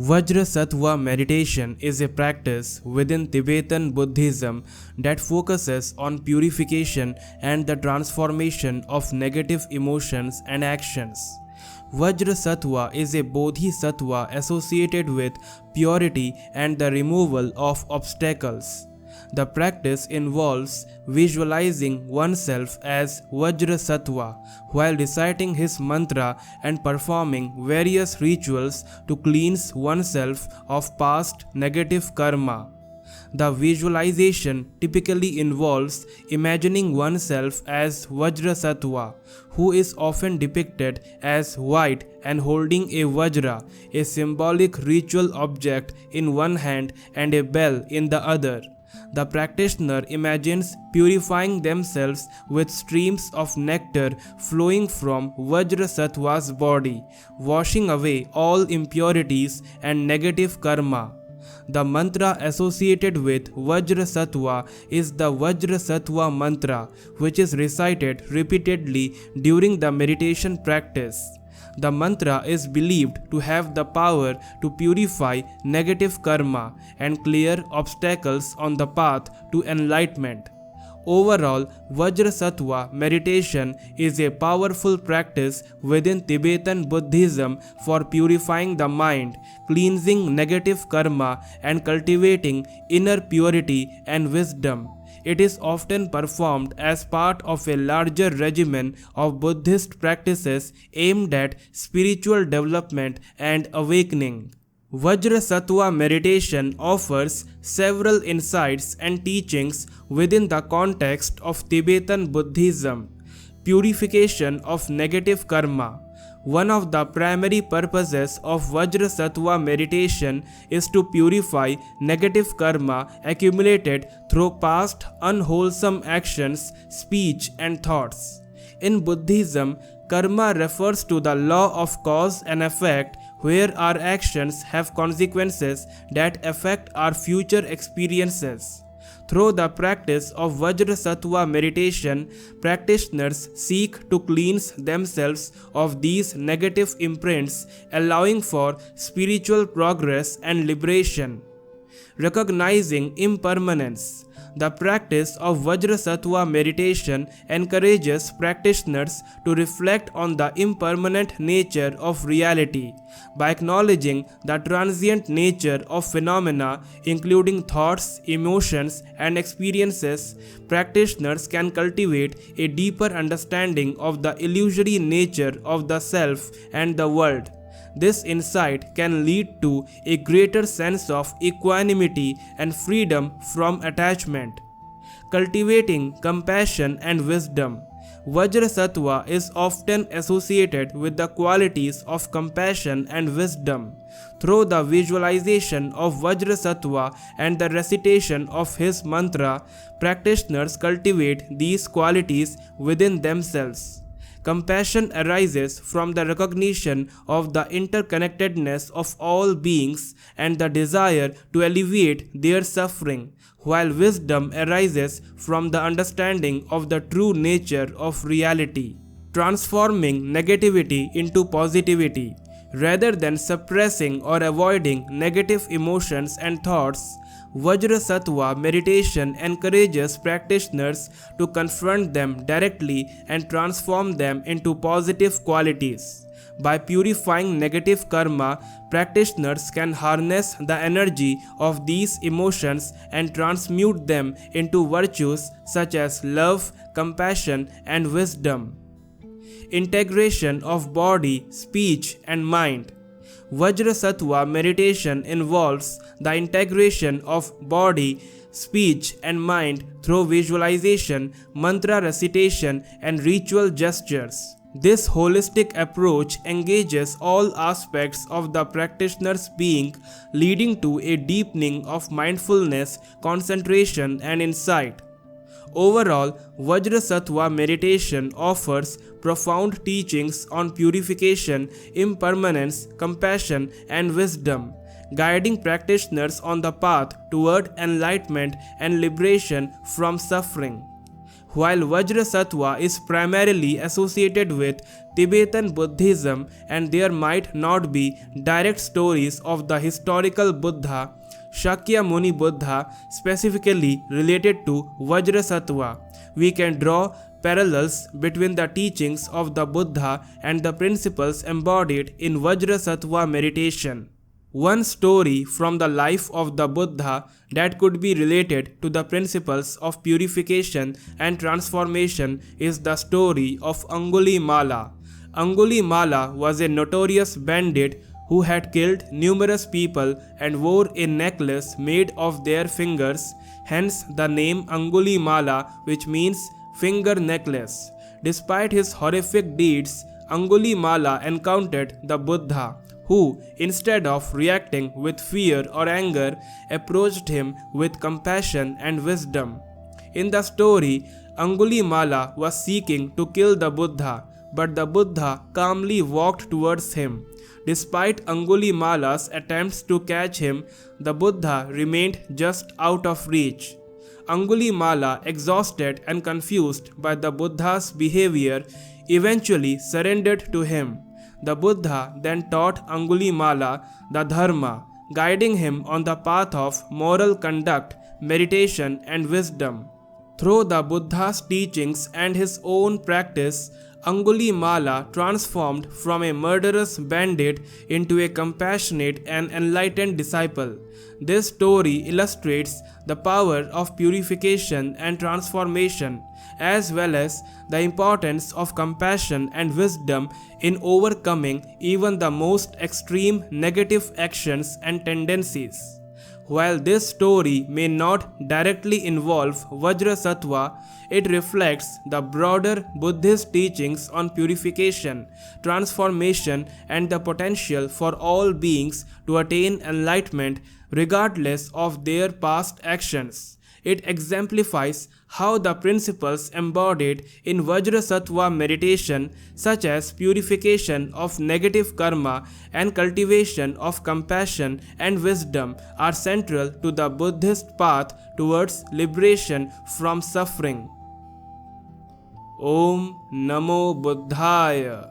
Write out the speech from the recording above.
Vajrasattva meditation is a practice within Tibetan Buddhism that focuses on purification and the transformation of negative emotions and actions. Vajrasattva is a bodhisattva associated with purity and the removal of obstacles. The practice involves visualizing oneself as Vajrasattva while reciting his mantra and performing various rituals to cleanse oneself of past negative karma. The visualization typically involves imagining oneself as Vajrasattva, who is often depicted as white and holding a Vajra, a symbolic ritual object in one hand and a bell in the other. The practitioner imagines purifying themselves with streams of nectar flowing from Vajrasattva's body, washing away all impurities and negative karma. The mantra associated with Vajrasattva is the Vajrasattva mantra, which is recited repeatedly during the meditation practice. The mantra is believed to have the power to purify negative karma and clear obstacles on the path to enlightenment. Overall, Vajrasattva meditation is a powerful practice within Tibetan Buddhism for purifying the mind, cleansing negative karma, and cultivating inner purity and wisdom. It is often performed as part of a larger regimen of Buddhist practices aimed at spiritual development and awakening. Vajrasattva meditation offers several insights and teachings within the context of Tibetan Buddhism. Purification of negative karma. One of the primary purposes of Vajrasattva meditation is to purify negative karma accumulated through past unwholesome actions, speech, and thoughts. In Buddhism, karma refers to the law of cause and effect, where our actions have consequences that affect our future experiences. Through the practice of Vajrasattva meditation, practitioners seek to cleanse themselves of these negative imprints, allowing for spiritual progress and liberation. Recognizing impermanence. The practice of Vajrasattva meditation encourages practitioners to reflect on the impermanent nature of reality. By acknowledging the transient nature of phenomena, including thoughts, emotions, and experiences, practitioners can cultivate a deeper understanding of the illusory nature of the self and the world. This insight can lead to a greater sense of equanimity and freedom from attachment. Cultivating compassion and wisdom. Vajrasattva is often associated with the qualities of compassion and wisdom. Through the visualization of Vajrasattva and the recitation of his mantra, practitioners cultivate these qualities within themselves. Compassion arises from the recognition of the interconnectedness of all beings and the desire to alleviate their suffering, while wisdom arises from the understanding of the true nature of reality. Transforming negativity into positivity. Rather than suppressing or avoiding negative emotions and thoughts, Vajrasattva meditation encourages practitioners to confront them directly and transform them into positive qualities. By purifying negative karma, practitioners can harness the energy of these emotions and transmute them into virtues such as love, compassion, and wisdom. Integration of body, speech, and mind. Vajrasattva meditation involves the integration of body, speech, and mind through visualization, mantra recitation, and ritual gestures. This holistic approach engages all aspects of the practitioner's being, leading to a deepening of mindfulness, concentration, and insight. Overall, Vajrasattva meditation offers profound teachings on purification, impermanence, compassion, and wisdom, guiding practitioners on the path toward enlightenment and liberation from suffering. While Vajrasattva is primarily associated with Tibetan Buddhism and there might not be direct stories of the historical Buddha, Shakyamuni Buddha specifically related to Vajrasattva, we can draw parallels between the teachings of the Buddha and the principles embodied in Vajrasattva meditation. One story from the life of the Buddha that could be related to the principles of purification and transformation is the story of Anguli Mala. Anguli Mala was a notorious bandit who had killed numerous people and wore a necklace made of their fingers, hence the name Anguli Mala, which means finger necklace. Despite his horrific deeds, Anguli Mala encountered the Buddha, who, instead of reacting with fear or anger, approached him with compassion and wisdom. In the story, Anguli Mala was seeking to kill the Buddha, but the Buddha calmly walked towards him. Despite Anguli Mala's attempts to catch him, the Buddha remained just out of reach. Anguli Mala, exhausted and confused by the Buddha's behavior, eventually surrendered to him. The Buddha then taught Anguli Mala the Dharma, guiding him on the path of moral conduct, meditation, and wisdom. Through the Buddha's teachings and his own practice, Anguli Mala transformed from a murderous bandit into a compassionate and enlightened disciple. This story illustrates the power of purification and transformation, as well as the importance of compassion and wisdom in overcoming even the most extreme negative actions and tendencies. While this story may not directly involve Vajrasattva, it reflects the broader Buddhist teachings on purification, transformation, and the potential for all beings to attain enlightenment regardless of their past actions. It exemplifies how the principles embodied in Vajrasattva meditation, such as purification of negative karma and cultivation of compassion and wisdom, are central to the Buddhist path towards liberation from suffering. Om Namo Buddhaya.